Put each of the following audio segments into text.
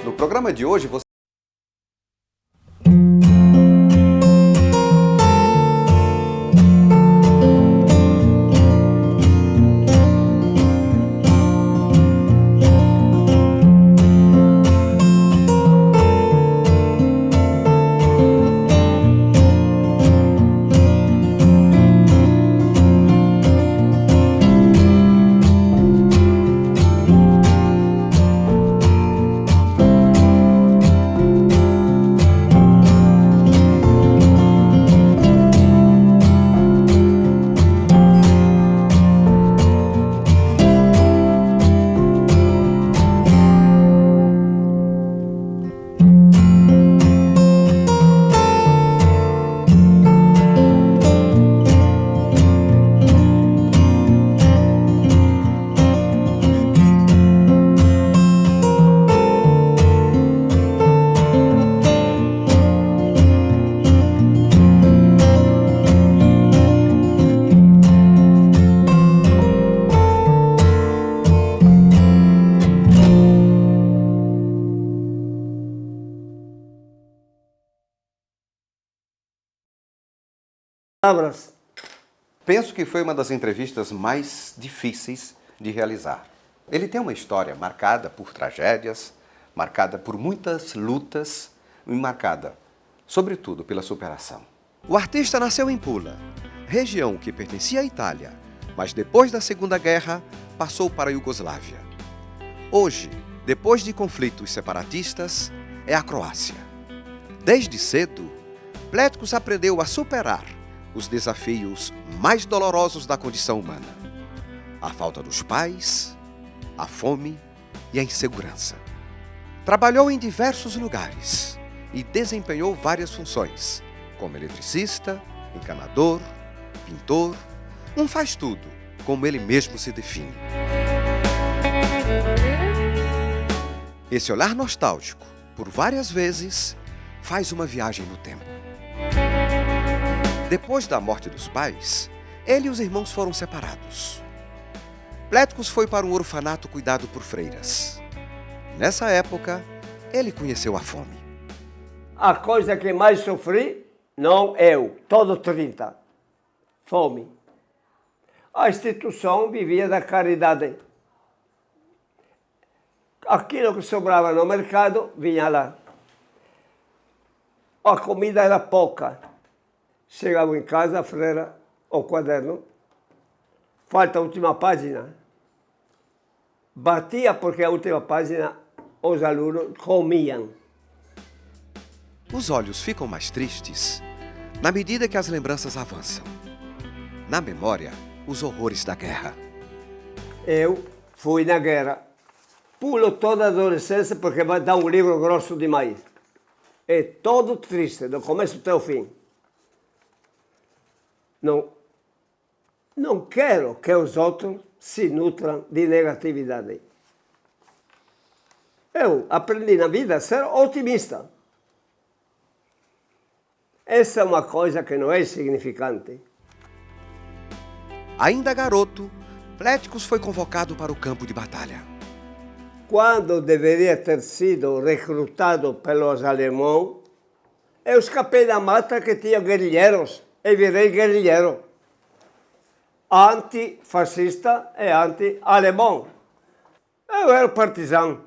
No programa de hoje você Palavras. penso que foi uma das entrevistas mais difíceis de realizar. Ele tem uma história marcada por tragédias, marcada por muitas lutas e marcada, sobretudo, pela superação. O artista nasceu em Pula, região que pertencia à Itália, mas depois da Segunda Guerra passou para a Iugoslávia. Hoje, depois de conflitos separatistas, é a Croácia. Desde cedo, Pletkus aprendeu a superar os desafios mais dolorosos da condição humana: a falta dos pais, a fome e a insegurança. Trabalhou em diversos lugares e desempenhou várias funções, como eletricista, encanador, pintor, um faz-tudo, como ele mesmo se define. Esse olhar nostálgico, por várias vezes, faz uma viagem no tempo. Depois da morte dos pais, ele e os irmãos foram separados. Pletkus foi para um orfanato cuidado por freiras. Nessa época, ele conheceu a fome. A coisa que mais sofri, não eu, todo 30. Fome. A instituição vivia da caridade. Aquilo que sobrava no mercado, vinha lá. A comida era pouca. Chegava em casa, a freira, o quaderno, falta a última página. Batia porque a última página os alunos comiam. Os olhos ficam mais tristes na medida que as lembranças avançam. Na memória, os horrores da guerra. Eu fui na guerra. Pulo toda a adolescência porque vai dar um livro grosso demais. É todo triste, do começo até o fim. Não quero que os outros se nutram de negatividade. Eu aprendi na vida a ser otimista. Essa é uma coisa que não é insignificante. Ainda garoto, Pletkus foi convocado para o campo de batalha. Quando deveria ter sido recrutado pelos alemães, eu escapei da mata que tinha guerrilheiros e virei guerrilheiro. Antifascista e anti-alemão. Eu era partisano.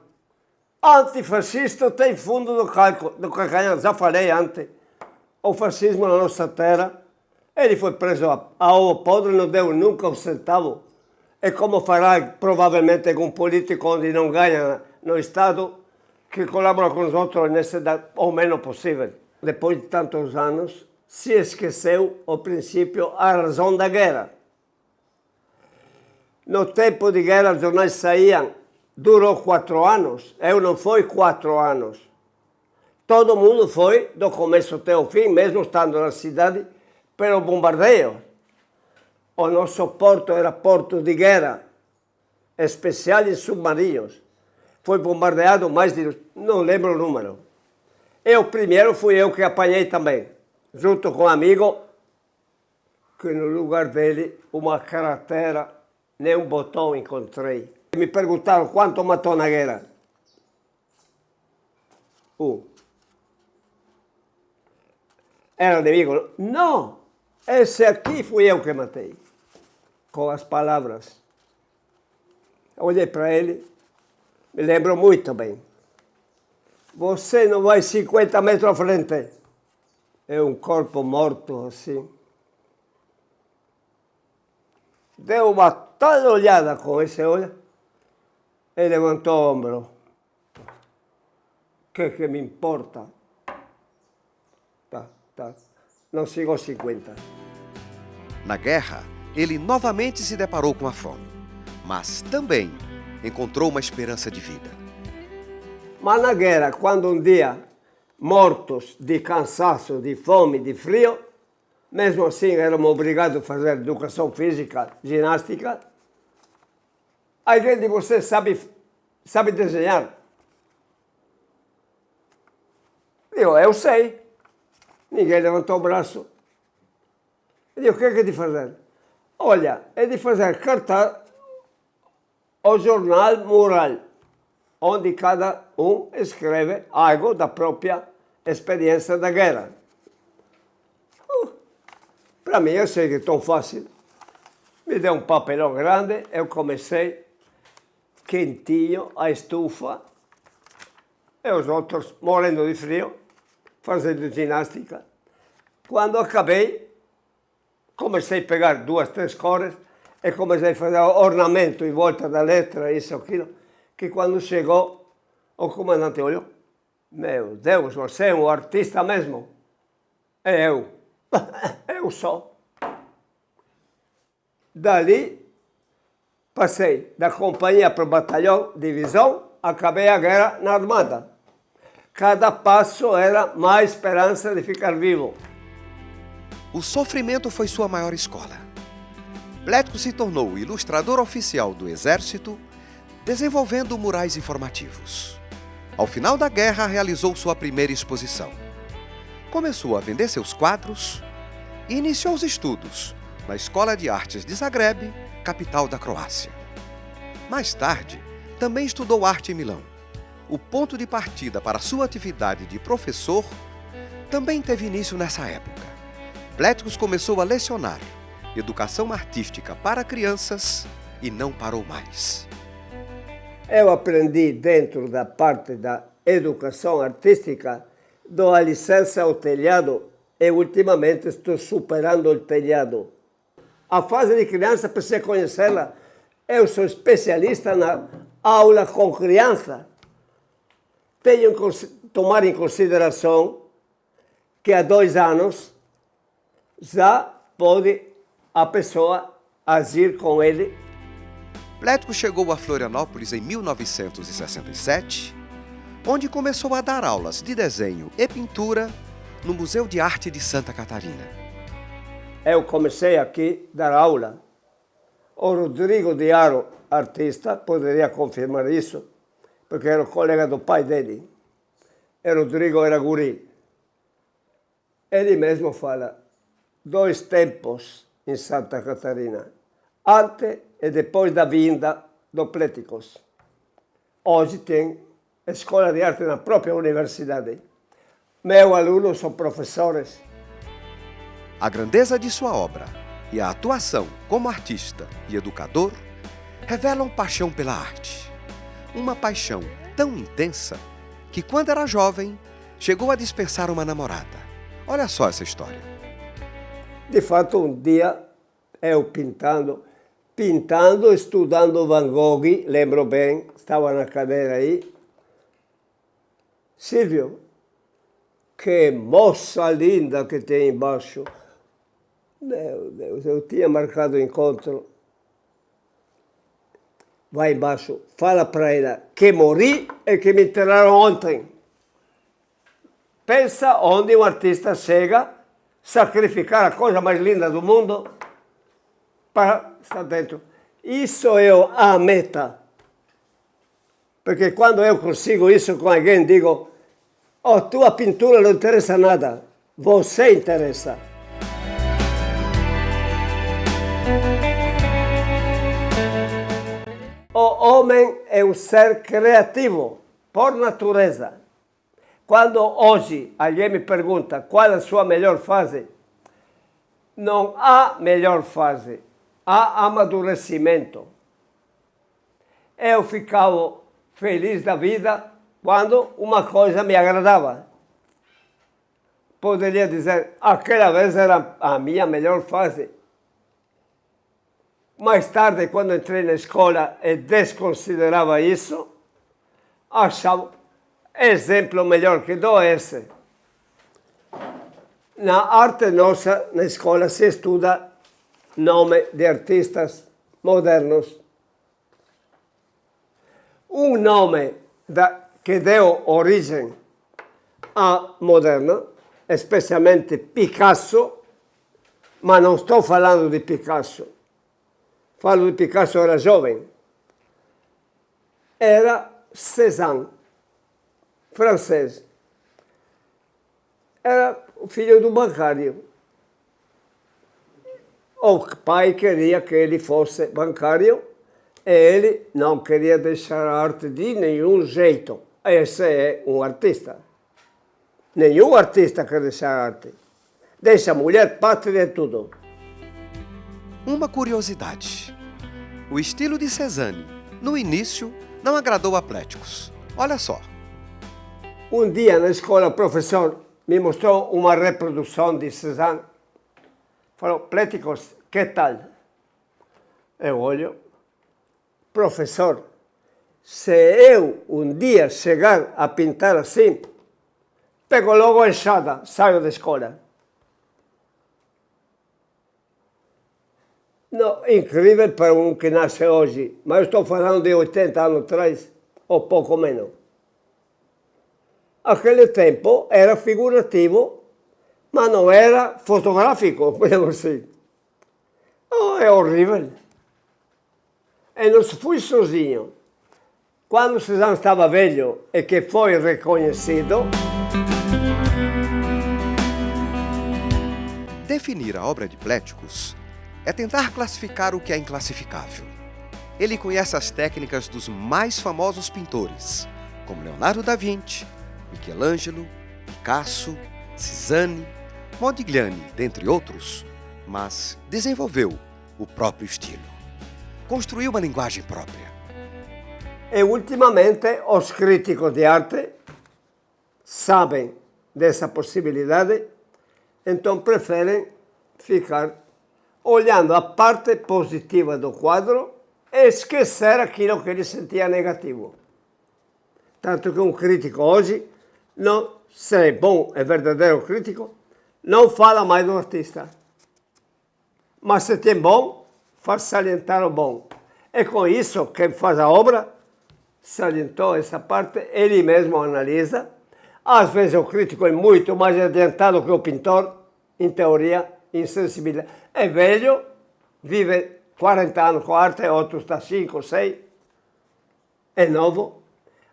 Antifascista tem fundo do calcanhar, já falei antes. O fascismo na nossa terra, ele foi preso a ovo podre, não deu nunca um centavo. É como fará provavelmente algum político onde não ganha no Estado, que colabora com os outros o menos possível. Depois de tantos anos, se esqueceu o princípio, a razão da guerra. No tempo de guerra, os jornais saíam, durou 4 anos, eu não fui 4 anos. Todo mundo foi, do começo até o fim, mesmo estando na cidade, pelo bombardeio. O nosso porto era porto de guerra, especial em submarinos. Foi bombardeado mais de, não lembro o número. Eu primeiro fui eu que apanhei também, junto com um amigo, que no lugar dele, uma cratera, nem um botão encontrei. Me perguntaram quanto matou na guerra. Era inimigo. Não, esse aqui fui eu que matei. Com as palavras. Olhei para ele, me lembro muito bem. Você não vai 50 metros à frente. É um corpo morto assim. Deu uma tal olhada com esse olho e levantou o ombro. Que me importa? Tá. Não sigo 50. Na guerra, ele novamente se deparou com a fome, mas também encontrou uma esperança de vida. Mas na guerra, quando um dia, mortos de cansaço, de fome, de frio, mesmo assim éramos obrigados a fazer educação física, ginástica, alguém de vocês sabe desenhar? Eu sei. Ninguém levantou o braço. Eu digo, o que é de fazer? Olha, é de fazer cartaz ao jornal Moral, onde cada um escreve algo da própria experiência da guerra. Para mim, eu sei que é tão fácil. Me deu um papelão grande, eu comecei quentinho, a estufa, e os outros morrendo de frio, fazendo ginástica. Quando acabei, comecei a pegar 2, 3 cores e comecei a fazer ornamento em volta da letra, isso, aquilo, que quando chegou, o comandante olhou. Meu Deus, você é um artista mesmo? É eu. Eu sou. Dali, passei da companhia para o batalhão, divisão, acabei a guerra na armada. Cada passo era mais esperança de ficar vivo. O sofrimento foi sua maior escola. Plétko se tornou ilustrador oficial do Exército, desenvolvendo murais informativos. Ao final da guerra, realizou sua primeira exposição. Começou a vender seus quadros e iniciou os estudos na Escola de Artes de Zagreb, capital da Croácia. Mais tarde, também estudou arte em Milão. O ponto de partida para sua atividade de professor também teve início nessa época. Plétko começou a lecionar educação artística para crianças e não parou mais. Eu aprendi dentro da parte da educação artística, dou a licença ao telhado e ultimamente estou superando o telhado. A fase de criança, para você conhecê-la, eu sou especialista na aula com criança. Tenho que tomar em consideração que há 2 anos já pode a pessoa agir com ele. Plétko chegou a Florianópolis em 1967, onde começou a dar aulas de desenho e pintura no Museu de Arte de Santa Catarina. Eu comecei aqui a dar aula. O Rodrigo de Aro, artista, poderia confirmar isso, porque era o colega do pai dele. E Rodrigo era guri. Ele mesmo fala, 2 tempos em Santa Catarina, antes e depois da vinda do Plétkos. Hoje tem escola de arte na própria universidade. Meus alunos são professores. A grandeza de sua obra e a atuação como artista e educador revelam paixão pela arte. Uma paixão tão intensa que, quando era jovem, chegou a dispensar uma namorada. Olha só essa história. De fato, um dia, eu pintando, estudando Van Gogh, lembro bem, estava na cadeira aí. Silvio, que moça linda que tem embaixo. Meu Deus, eu tinha marcado o encontro. Vai embaixo, fala para ela que morri e que me enterraram ontem. Pensa onde um artista chega, sacrificar a coisa mais linda do mundo para estar dentro. Isso é a meta. Porque quando eu consigo isso com alguém, digo, oh, tua pintura não interessa nada, você interessa. O homem é um ser criativo, por natureza. Quando hoje alguém me pergunta qual é a sua melhor fase, não há melhor fase, há amadurecimento. Eu ficava feliz da vida quando uma coisa me agradava. Poderia dizer, aquela vez era a minha melhor fase. Mais tarde, quando entrei na escola e desconsiderava isso, achava, exemplo melhor que dou esse. Na arte nossa, na escola, se estuda nome de artistas modernos. Um nome que deu origem à moderna, especialmente Picasso, mas não estou falando de Picasso. Falo de Picasso, era jovem. Era Cézanne, francês. Era o filho do bancário. O pai queria que ele fosse bancário e ele não queria deixar a arte de nenhum jeito. Esse é um artista. Nenhum artista quer deixar a arte. Deixa a mulher, pátria e tudo. Uma curiosidade. O estilo de Cézanne, no início, não agradou a Pléticos. Olha só. Um dia na escola o professor me mostrou uma reprodução de Cézanne. Falou, Pléticos, que tal? Eu olho, professor, se eu um dia chegar a pintar assim, pego logo a enxada, saio da escola. Não, incrível para um que nasce hoje, mas eu estou falando de 80 anos atrás, ou pouco menos. Aquele tempo era figurativo, mas não era fotográfico, podemos dizer. Oh, é horrível. Eu não fui sozinho. Quando Cézanne estava velho e que foi reconhecido, Definir a obra de Pléticos é tentar classificar o que é inclassificável. Ele conhece as técnicas dos mais famosos pintores, como Leonardo da Vinci, Michelangelo, Picasso, Cézanne, Modigliani, dentre outros, mas desenvolveu o próprio estilo. Construiu uma linguagem própria. e ultimamente os críticos de arte sabem dessa possibilidade, então preferem ficar olhando a parte positiva do quadro e esquecer aquilo que ele sentia negativo. Tanto que um crítico hoje, não, se é bom e verdadeiro crítico, não fala mais do artista. Mas se tem bom, faz salientar o bom. E com isso, quem faz a obra, salientou essa parte, ele mesmo analisa. Às vezes o crítico é muito mais adiantado que o pintor, em teoria, em sensibilidade. É velho, vive 40 anos com arte, outros está 5, 6. É novo.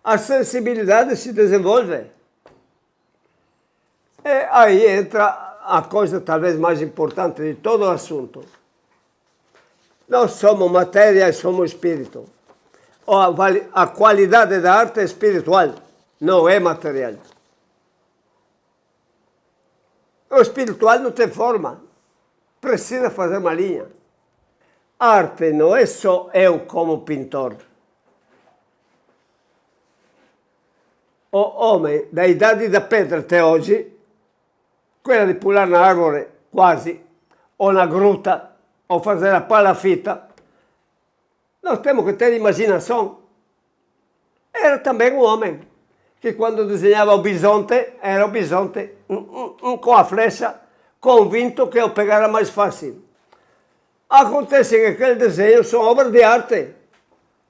A sensibilidade se desenvolve. E aí entra a coisa talvez mais importante de todo o assunto. Nós somos matéria e somos espírito. A qualidade da arte é espiritual, não é material. O espiritual não tem forma, precisa fazer uma linha. A arte não é só eu como pintor. O homem da idade da pedra até hoje, quella de pular na árvore quase, ou na gruta, ou fazer a palafita, nós temos que ter imaginação. Era também um homem, que quando desenhava o bisonte, era o bisonte com a flecha, convicto que eu pegara mais fácil. Acontece que aquele desenho são obras de arte.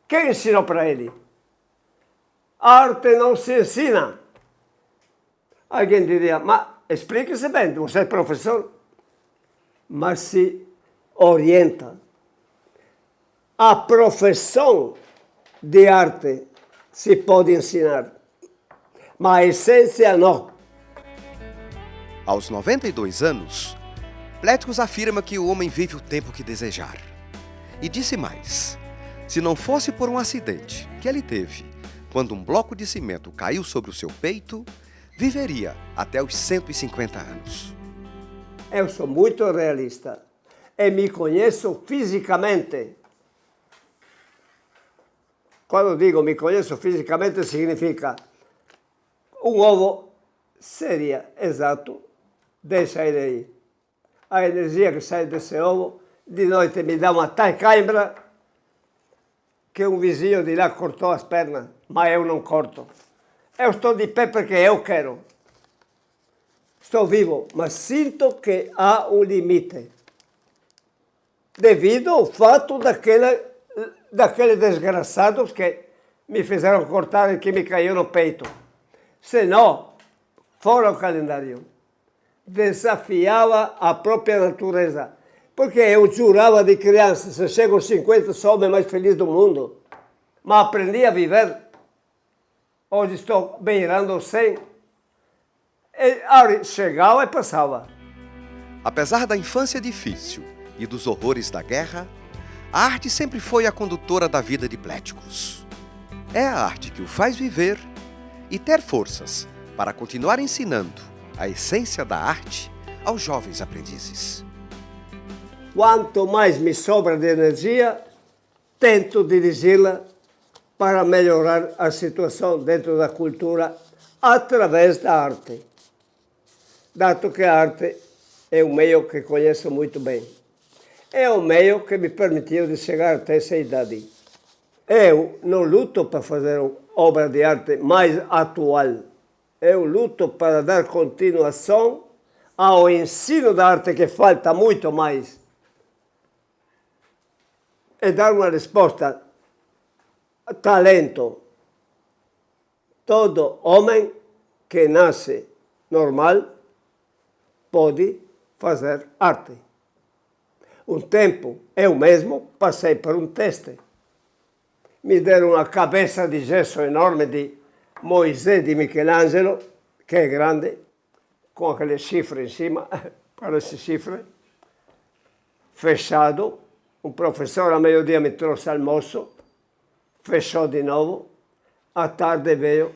Quem ensinou para ele? A arte não se ensina. Alguém diria, mas explique-se bem, você é professor. Mas se orienta. A profissão de arte se pode ensinar, mas a essência não. Aos 92 anos, Pléticos afirma que o homem vive o tempo que desejar. E disse mais, se não fosse por um acidente que ele teve, quando um bloco de cimento caiu sobre o seu peito, viveria até os 150 anos. Eu sou muito realista e me conheço fisicamente. Quando digo me conheço fisicamente, significa um ovo seria exato, deixa ele aí. A energia que sai desse ovo, de noite me dá uma tal cãibra que um vizinho de lá cortou as pernas, mas eu não corto. Eu estou de pé porque eu quero. Estou vivo, mas sinto que há um limite. Devido ao fato daqueles desgraçados que me fizeram cortar e que me caiu no peito. Senão, fora o calendário, desafiava a própria natureza. Porque eu jurava de criança, se eu chego aos 50, sou o homem mais feliz do mundo. Mas aprendi a viver. Hoje estou beirando os 100. Chegava e passava. Apesar da infância difícil e dos horrores da guerra, a arte sempre foi a condutora da vida de Pléticos. É a arte que o faz viver e ter forças para continuar ensinando a essência da arte aos jovens aprendizes. Quanto mais me sobra de energia, tento dirigi-la para melhorar a situação dentro da cultura através da arte. Dado que a arte é um meio que conheço muito bem. É um meio que me permitiu de chegar até essa idade. Eu não luto para fazer obra de arte mais atual. Eu luto para dar continuação ao ensino da arte que falta muito mais. E dar uma resposta. Talento. Todo homem que nasce normal pode fazer arte. Um tempo, eu mesmo passei por um teste. Me deram uma cabeça de gesso enorme de Moisés de Michelangelo, que é grande, com aquele chifre em cima, parece chifre, fechado. Um professor a meio-dia me trouxe almoço, fechou de novo. À tarde veio,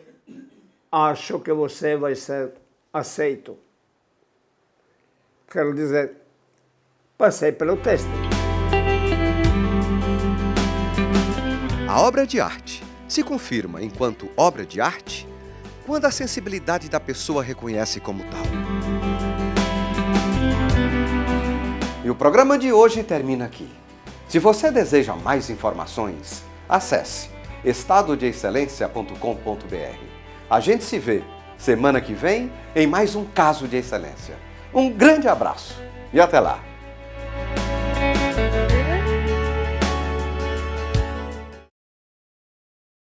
acho que você vai ser aceito. Quero dizer, passei pelo teste. A obra de arte se confirma enquanto obra de arte quando a sensibilidade da pessoa reconhece como tal. E o programa de hoje termina aqui. Se você deseja mais informações, acesse estadodeexcelência.com.br. A gente se vê semana que vem em mais um Caso de Excelência. Um grande abraço e até lá!